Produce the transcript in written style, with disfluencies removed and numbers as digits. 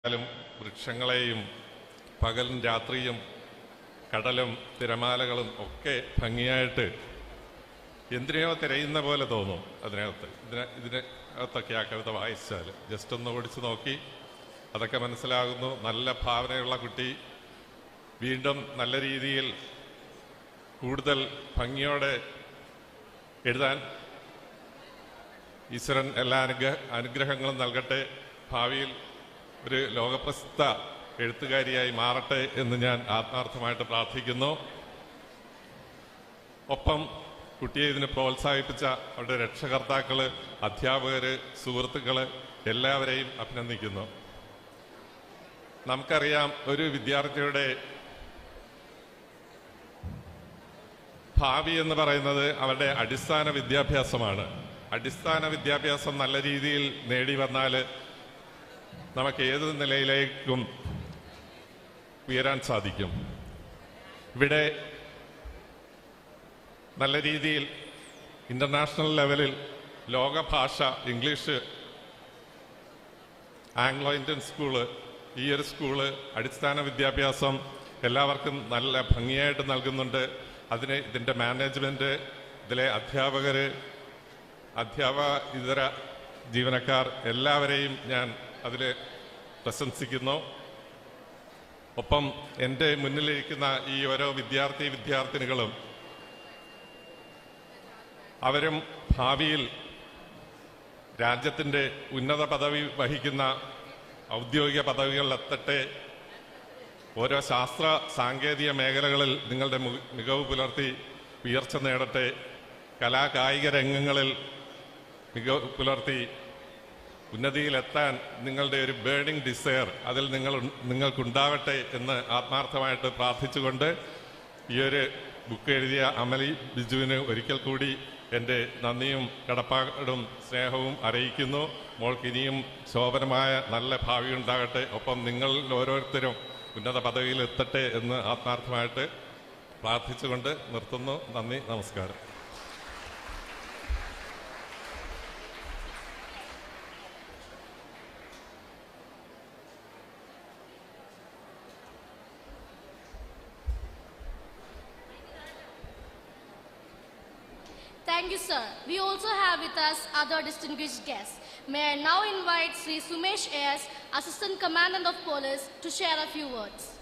വൃക്ഷങ്ങളെയും പകലും രാത്രിയും കടലും തിരമാലകളും ഒക്കെ ഭംഗിയായിട്ട് എന്തിനെയോ തിരയുന്ന പോലെ തോന്നും. ഇതിനകത്തൊക്കെ ആ കവിത വായിച്ചാൽ ജസ്റ്റ് ഒന്ന് ഓടിച്ചു നോക്കി അതൊക്കെ മനസ്സിലാകുന്നു. നല്ല ഭാവനയുള്ള കുട്ടി വീണ്ടും നല്ല രീതിയിൽ കൂടുതൽ ഭംഗിയോടെ എഴുതാൻ ഈശ്വരൻ എല്ലാ അനുഗ്രഹങ്ങളും നൽകട്ടെ. ഭാവിയിൽ ഒരു ലോകപ്രസിദ്ധ എഴുത്തുകാരിയായി മാറട്ടെ എന്ന് ഞാൻ ആത്മാർത്ഥമായിട്ട് പ്രാർത്ഥിക്കുന്നു. ഒപ്പം കുട്ടിയെ ഇതിന് പ്രോത്സാഹിപ്പിച്ച അവരുടെ രക്ഷകർത്താക്കള്, അധ്യാപകര്, സുഹൃത്തുക്കള് എല്ലാവരെയും അഭിനന്ദിക്കുന്നു. നമുക്കറിയാം, ഒരു വിദ്യാർത്ഥിയുടെ ഭാവി എന്ന് പറയുന്നത് അവരുടെ അടിസ്ഥാന വിദ്യാഭ്യാസമാണ്. അടിസ്ഥാന വിദ്യാഭ്യാസം നല്ല രീതിയിൽ നേടി വന്നാൽ നമുക്ക് ഏത് നിലയിലേക്കും ഉയരാൻ സാധിക്കും. ഇവിടെ നല്ല രീതിയിൽ ഇന്റർനാഷണൽ ലെവലിൽ ലോകഭാഷ ഇംഗ്ലീഷ്, ആംഗ്ലോ ഇന്ത്യൻ സ്കൂള്, ഈ ഒരു സ്കൂള് അടിസ്ഥാന വിദ്യാഭ്യാസം എല്ലാവർക്കും നല്ല ഭംഗിയായിട്ട് നൽകുന്നുണ്ട്. ഇതിൻ്റെ മാനേജ്മെന്റ്, ഇതിലെ അധ്യാപകര്, ഇതര ജീവനക്കാർ എല്ലാവരെയും ഞാൻ അതിൽ പ്രശംസിക്കുന്നു. ഒപ്പം എൻ്റെ മുന്നിലിരിക്കുന്ന ഈ ഓരോ വിദ്യാർത്ഥിനികളും അവരും ഭാവിയിൽ രാജ്യത്തിൻ്റെ ഉന്നത പദവി വഹിക്കുന്ന ഔദ്യോഗിക പദവികളിലെത്തട്ടെ. ഓരോ ശാസ്ത്ര സാങ്കേതിക മേഖലകളിൽ നിങ്ങളുടെ മികവ് പുലർത്തി ഉയർച്ച നേടട്ടെ. കലാകായിക രംഗങ്ങളിൽ മികവ് പുലർത്തി ഉന്നതിയിലെത്താൻ നിങ്ങളുടെ ഒരു ബേണിംഗ് ഡിസയർ അതിൽ നിങ്ങൾക്കുണ്ടാവട്ടെ എന്ന് ആത്മാർത്ഥമായിട്ട് പ്രാർത്ഥിച്ചുകൊണ്ട് ഈ ഒരു ബുക്ക് എഴുതിയ അമലി ബിജുവിന് ഒരിക്കൽ കൂടി എൻ്റെ നന്ദിയും കടപ്പാടും സ്നേഹവും അറിയിക്കുന്നു. മോൾക്ക് ഇനിയും ശോഭനമായ നല്ല ഭാവി ഉണ്ടാകട്ടെ. ഒപ്പം നിങ്ങൾ ഓരോരുത്തരും ഉന്നത പദവിയിൽ എത്തട്ടെ എന്ന് ആത്മാർത്ഥമായിട്ട് പ്രാർത്ഥിച്ചുകൊണ്ട് നിർത്തുന്നു. നന്ദി, നമസ്കാരം. Thank you, sir. We also have with us other distinguished guests. May I now invite Sri Sumesh A.S., Assistant Commandant of Police, to share a few words.